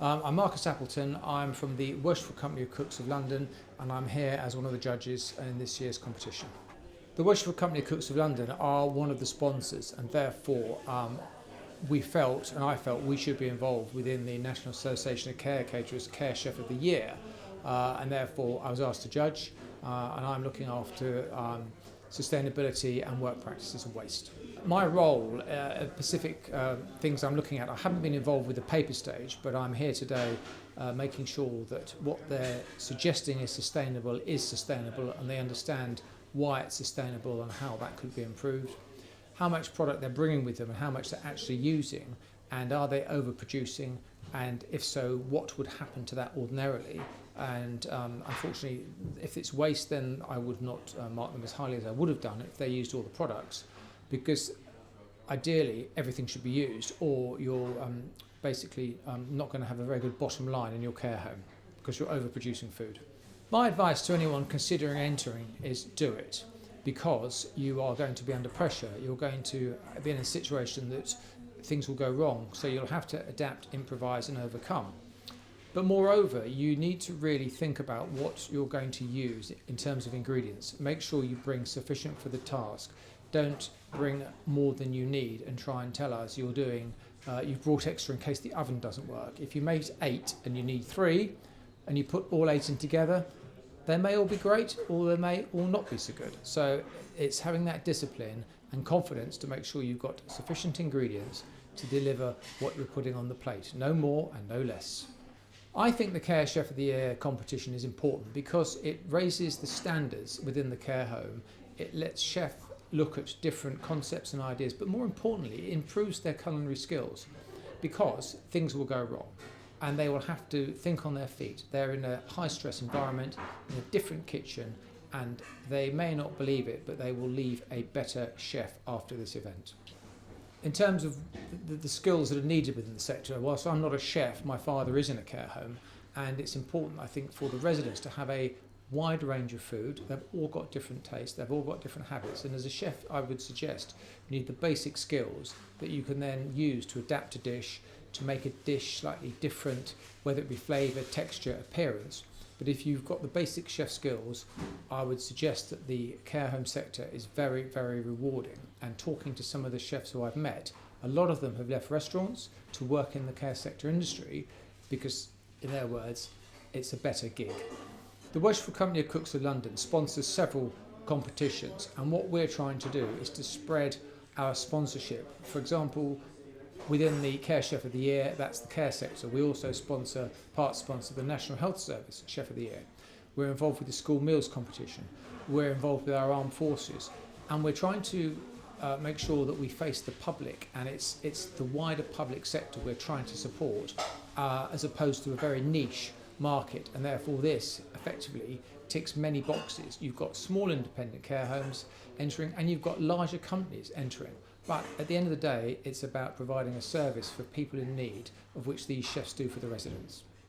I'm Marcus Appleton. I'm from the Worshipful Company of Cooks of London, and I'm here as one of the judges in this year's competition. The Worshipful Company of Cooks of London are one of the sponsors, and therefore we felt, and I felt, we should be involved within the National Association of Care Caterers Care Chef of the Year, and therefore I was asked to judge, and I'm looking after sustainability and work practices and waste. My role, specific things I'm looking at, I haven't been involved with the paper stage, but I'm here today making sure that what they're suggesting is sustainable, and they understand why it's sustainable and how that could be improved, how much product they're bringing with them and how much they're actually using, and are they overproducing, and if so, what would happen to that ordinarily. And unfortunately, if it's waste, then I would not mark them as highly as I would have done if they used all the products, because ideally everything should be used, or you're basically not going to have a very good bottom line in your care home because you're overproducing food. My advice to anyone considering entering is do it, because you are going to be under pressure. You're going to be in a situation that things will go wrong, so you'll have to adapt, improvise and overcome. But moreover, you need to really think about what you're going to use in terms of ingredients. Make sure you bring sufficient for the task. Don't bring more than you need and try and tell us you've brought extra in case the oven doesn't work. If you make 8 and you need 3 and you put all 8 in together, they may all be great or they may all not be so good. So it's having that discipline and confidence to make sure you've got sufficient ingredients to deliver what you're putting on the plate. No more and no less. I think the Care Chef of the Year competition is important because it raises the standards within the care home. It lets chefs look at different concepts and ideas, but more importantly, it improves their culinary skills, because things will go wrong and they will have to think on their feet. They're in a high stress environment, in a different kitchen, and they may not believe it, but they will leave a better chef after this event. In terms of the skills that are needed within the sector, whilst I'm not a chef, my father is in a care home, and it's important, I think, for the residents to have a wide range of food. They've all got different tastes, they've all got different habits, and as a chef I would suggest you need the basic skills that you can then use to adapt a dish, to make a dish slightly different, whether it be flavour, texture, appearance. But if you've got the basic chef skills, I would suggest that the care home sector is very, very rewarding. And talking to some of the chefs who I've met, a lot of them have left restaurants to work in the care sector industry because, in their words, it's a better gig. The Worshipful Company of Cooks of London sponsors several competitions, and what we're trying to do is to spread our sponsorship. For example, within the Care Chef of the Year, that's the care sector. We also sponsor the National Health Service Chef of the Year. We're involved with the school meals competition. We're involved with our armed forces, and we're trying to make sure that we face the public, and it's the wider public sector we're trying to support, as opposed to a very niche market, and therefore this effectively ticks many boxes. You've got small independent care homes entering, and you've got larger companies entering. But at the end of the day, it's about providing a service for people in need, of which these chefs do for the residents.